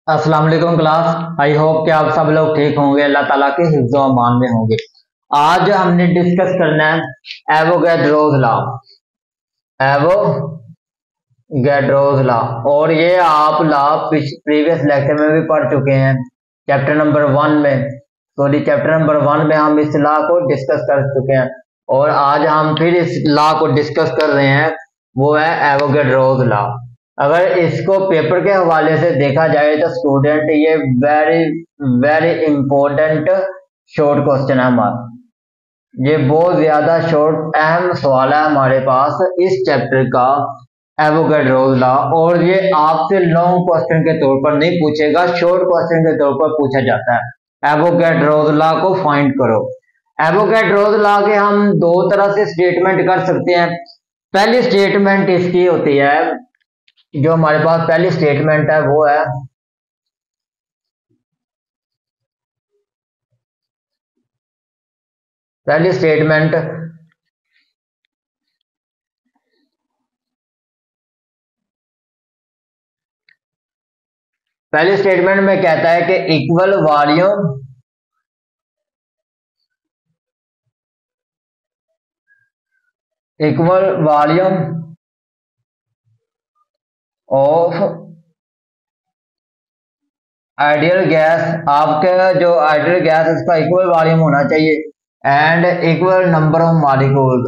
अस्सलाम वालेकुम class. I hope कि आप सब लोग ठीक होंगे, अल्लाह ताला के हिफ्ज़ व अमान में होंगे। आज हमने डिस्कस करना है एवोगैड्रोस लॉ। एवोगैड्रोस लॉ, और ये आप लॉ प्रीवियस लेक्चर में भी पढ़ चुके हैं, चैप्टर नंबर 1 में। चैप्टर नंबर 1 में हम इस लॉ को डिस्कस कर चुके हैं, और आज हम फिर इस लॉ को डिस्कस कर रहे हैं, वो है एवोगैड्रोस लॉ। अगर इसको पेपर के हवाले से देखा जाए तो स्टूडेंट ये very very important short question है हमारा। ये बहुत ज्यादा शॉर्ट अहम सवाल है हमारे पास इस चैप्टर का, एवोगैड्रोस लॉ। और ये आपसे लॉन्ग क्वेश्चन के तौर पर नहीं पूछेगा, शॉर्ट क्वेश्चन के तौर पर पूछा जाता है। एवोगैड्रोस लॉ को फाइंड करो। एवोगैड्रोस लॉ के हम दो तरह से स्टेटमेंट कर सकते हैं। पहली स्टेटमेंट इसकी होती है, जो हमारे पास पहली स्टेटमेंट है वो है पहली स्टेटमेंट में कहता है कि equal volume of ideal gas, आपके जो आइडियल गैस इसका इक्वल वॉल्यूम होना चाहिए, and equal number of molecule,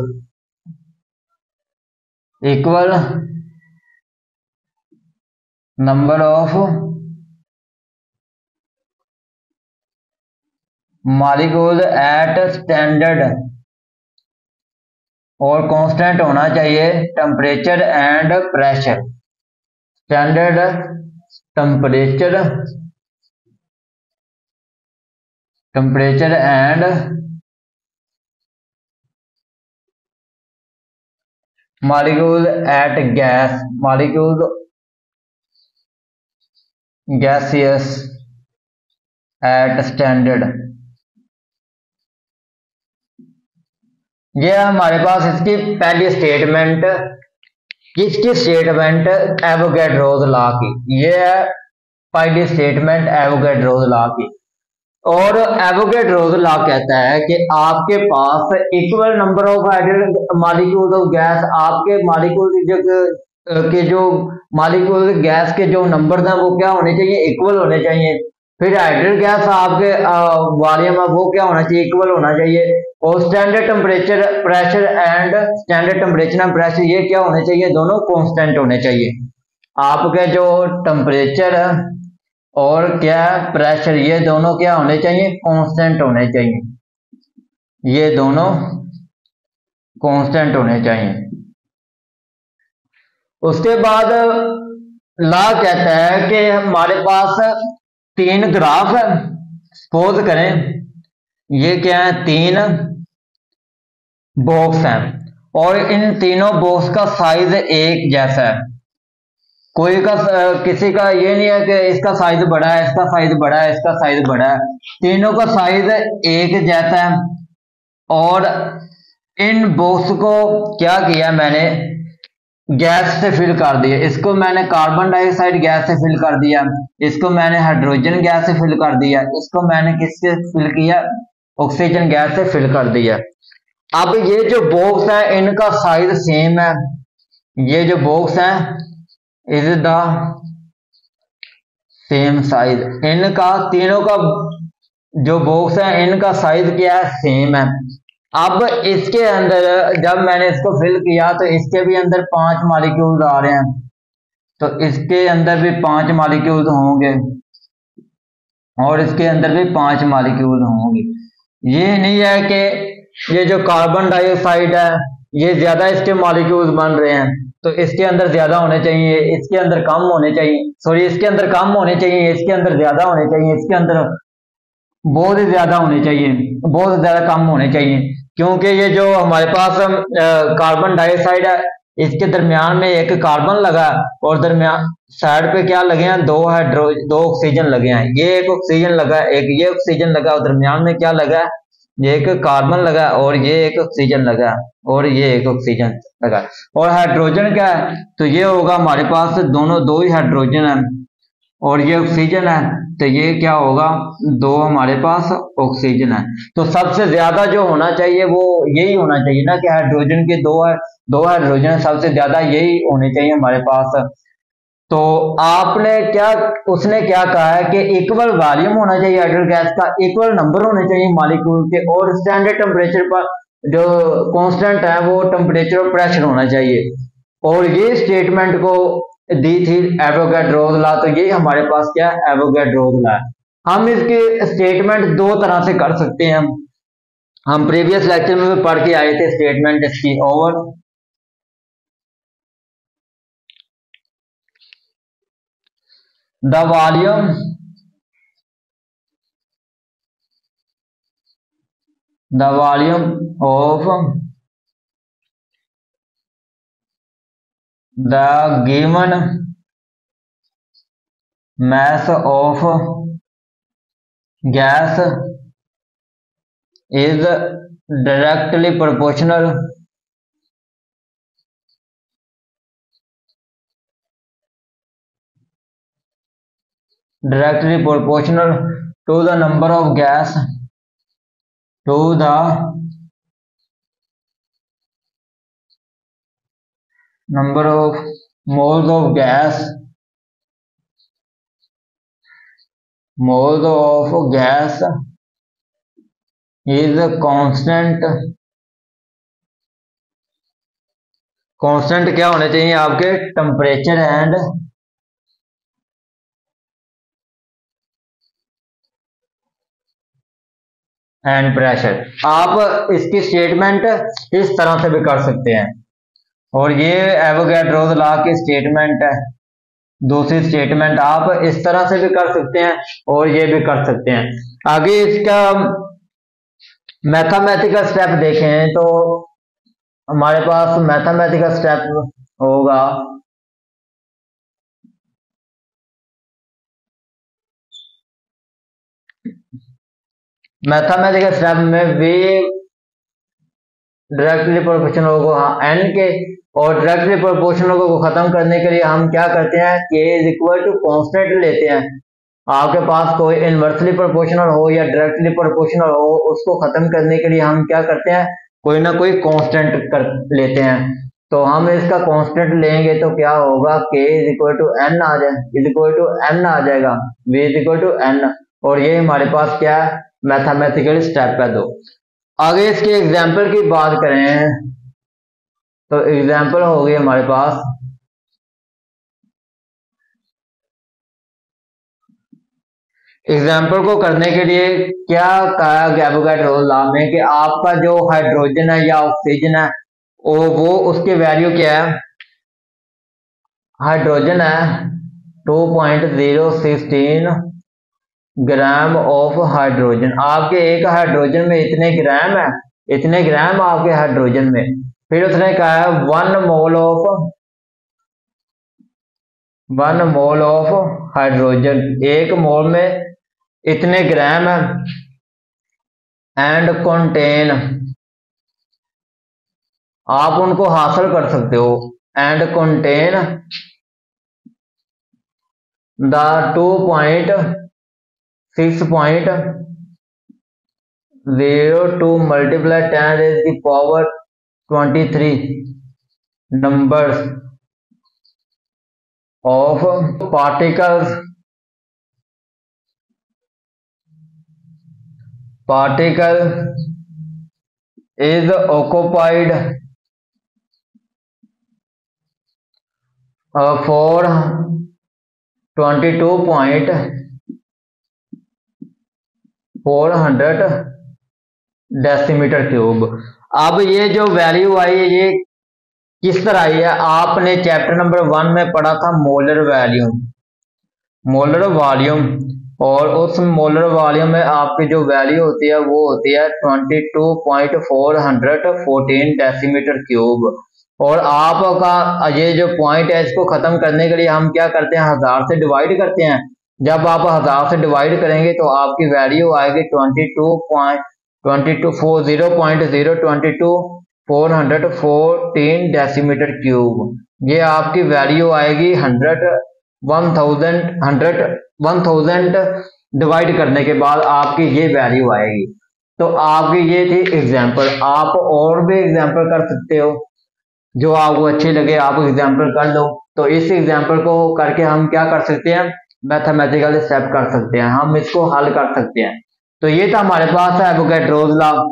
equal number of molecule at standard, और कांस्टेंट होना चाहिए temperature and pressure. Standard temperature and molecule at gaseous at standard. ये हमारे पास इसकी पहली स्टेटमेंट, किसकी स्टेटमेंट? एवोगैड्रोस लॉ की। ये है पहली स्टेटमेंट एवोगैड्रोस लॉ की। और एवोगैड्रोस लॉ कहता है कि आपके पास equal number of molecule of gas, आपके मॉलिक्यूल के जो मॉलिक्यूल गैस के जो नंबर हैं वो क्या होने चाहिए? इक्वल होने चाहिए। फिर आइडियल गैस आपके वॉल्यूम है वो क्या होना चाहिए? इक्वल होना चाहिए। और standard temperature pressure and standard temperature and pressure ये क्या होने चाहिए? दोनों कांस्टेंट होने चाहिए। आपके जो टेम्परेचर है और क्या प्रेशर, ये दोनों क्या होने चाहिए? कांस्टेंट होने चाहिए। ये दोनों कांस्टेंट होने चाहिए। उसके बाद लॉ कहता है कि हमारे पास 3 ग्राफ है। सपोज करें ये क्या है? 3 बॉक्स हैं, और इन तीनों बॉक्स का साइज एक जैसा है। कोई का किसी का ये नहीं है कि इसका साइज बड़ा है, इसका साइज बड़ा है, इसका साइज बड़ा है। तीनों का साइज एक जैसा है। और इन बॉक्स को क्या किया मैंने? गैस से फिल कर दिया। इसको मैंने कार्बन डाइऑक्साइड गैस से फिल कर दिया, इसको मैंने हाइड्रोजन गैस से फिल कर दिया, इसको मैंने किससे फिल किया? ऑक्सीजन गैस से फिल कर दिया। अब ये जो बॉक्स है इनका साइज सेम है। ये जो बॉक्स है इज द सेम साइज। इनका तीनों का जो बॉक्स है इनका साइज क्या है? सेम है। अब इसके अंदर जब मैंने इसको फिल किया तो इसके भी अंदर 5 मॉलिक्यूल्स आ रहे हैं, तो इसके अंदर भी 5 मॉलिक्यूल्स होंगे, और इसके अंदर भी 5 मॉलिक्यूल्स होंगे। ये नहीं है कि ये जो कार्बन डाइऑक्साइड है ये ज्यादा इसके मॉलिक्यूल्स बन रहे हैं तो इसके अंदर ज्यादा होने चाहिए, इसके अंदर कम होने चाहिए, सॉरी इसके अंदर कम होने चाहिए, इसके अंदर ज्यादा होने चाहिए, इसके अंदर बहुत ही ज्यादा होने चाहिए, बहुत ज्यादा कम होने चाहिए। क्योंकि ये जो हमारे पास कार्बन डाइऑक्साइड है इसके दरमियान में एक कार्बन लगा, और दरमियान साइड पे क्या लगे हैं? 2 ऑक्सीजन लगे हैं। ये एक ऑक्सीजन लगा, एक ये ऑक्सीजन लगा, और दरमियान में क्या लगा? ये एक कार्बन लगा, और ये एक ऑक्सीजन लगा, और ये एक ऑक्सीजन लगा। और हाइड्रोजन क्या है? तो ये होगा हमारे पास दोनों 2 ही हाइड्रोजन है, और ये ऑक्सीजन है, तो ये क्या होगा, 2 हमारे पास ऑक्सीजन है। तो सबसे ज्यादा जो होना चाहिए वो यही होना चाहिए ना, कि हाइड्रोजन के 2 हाइड्रोजन, सबसे ज्यादा यही होने चाहिए हमारे पास। तो आपने क्या, उसने क्या कहा है कि इक्वल वॉल्यूम होना चाहिए आइडियल गैस का, इक्वल नंबर होने चाहिए मॉलिक्यूल के, और स्टैंडर्ड टेम्परेचर पर जो कांस्टेंट है वो टेम्परेचर और प्रेशर होना चाहिए। और ये स्टेटमेंट को दी थी एवोगैड्रोस लॉ। तो ये हमारे पास क्या है, एवोगैड्रोस लॉ है। हम इसके स्टेटमेंट 2 तरह से कर सकते हैं। हम प्रीवियस लेक्चर में भी पढ़ के आए थे स्टेटमेंट इसकी। Over the volume of the given mass of gas is directly proportional to the number of gas, to the number of moles of gas is constant क्या होने चाहिए आपके, टेम्परेचर एंड प्रेशर। आप इसकी स्टेटमेंट इस तरह से भी कर सकते हैं, और ये एवोगैड्रोस लॉ की स्टेटमेंट है। दूसरी स्टेटमेंट आप इस तरह से भी कर सकते हैं और ये भी कर सकते हैं। आगे इसका मैथमेटिकल स्टेप देखें तो हमारे पास मैथमेटिकल स्टेप होगा, मैथमेटिकल स्टेप में वे डायरेक्टली प्रोपोर्शनल होगा एन के, और डायरेक्टली प्रोपोर्शनल को खत्म करने के लिए हम क्या करते हैं, के इज इक्वल टू कॉन्स्टेंट लेते हैं। आपके पास कोई इनवर्सली प्रोपोर्शनल हो या डायरेक्टली प्रोपोर्शनल हो, उसको खत्म करने के लिए हम क्या करते हैं, कोई ना कोई कांस्टेंट कर लेते हैं। तो हम इसका कांस्टेंट लेंगे तो क्या होगा, K is equal to N आ जाएगा, V is equal to N. और ये हमारे पास क्या है, मैथमेटिकल स्टेप है 2। आगे इसके एग्जाम्पल की बात करें तो एग्जाम्पल हो गई हमारे पास, एग्जाम्पल को करने के लिए क्या कहा गया एवोगैड्रोस लॉ में, कि आपका जो हाइड्रोजन है या ऑक्सीजन है वो उसकी वैल्यू क्या है, हाइड्रोजन है 2.016 ग्राम ऑफ हाइड्रोजन। आपके एक हाइड्रोजन में इतने ग्राम है, इतने ग्राम आपके हाइड्रोजन में। फिर उसने कहा है 1 मोल ऑफ हाइड्रोजन, 1 मोल में इतने ग्राम है, एंड कंटेन, आप उनको हासिल कर सकते हो, and contain the 2.6.02 multiply 10 raised to the power 23 numbers of particles is occupied for 22.400 decimetre cube. अब ये जो वैल्यू आई है ये किस तरह आई है, आपने चैप्टर नंबर 1 में पढ़ा था मोलर वॉल्यूम, और उस मोलर वॉल्यूम में आपकी जो वैल्यू होती है वो होती है 22.414 डेसीमीटर क्यूब। और आपका ये जो पॉइंट है इसको खत्म करने के लिए हम क्या करते हैं, 1000 से डिवाइड करते हैं। जब आप 1000 से डिवाइड करेंगे तो आपकी वैल्यू आएगी 0.414 डेसीमीटर क्यूब। ये आपकी वैल्यू आएगी 100 1000 डिवाइड करने के बाद आपकी ये वैल्यू आएगी। तो आपकी ये थी एग्जाम्पल। आप और भी एग्जाम्पल कर सकते हो, जो आपको अच्छी लगे आप एग्जाम्पल कर लो। तो इस एग्जाम्पल को करके हम क्या कर सकते हैं, मैथमेटिकल स्टेप कर सकते हैं, हम इसको हल कर सकते हैं। तो ये था हमारे पास है एवोगैड्रोस लॉ।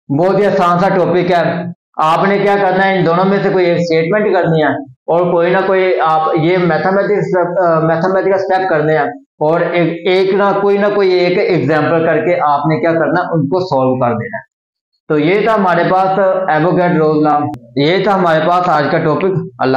बहुत ही आसान सा टॉपिक है। आपने क्या करना है, इन दोनों में से कोई एक स्टेटमेंट करनी है और कोई ना कोई आप ये मैथमेटिकल स्टेप करने हैं और एक ना कोई एक एग्जाम्पल करके आपने क्या करना, उनको सॉल्व कर देना है। तो ये था हमारे पास एवोगैड्रोस लॉ। ये था हमारे पास आज का टॉपिक। अल्लाह।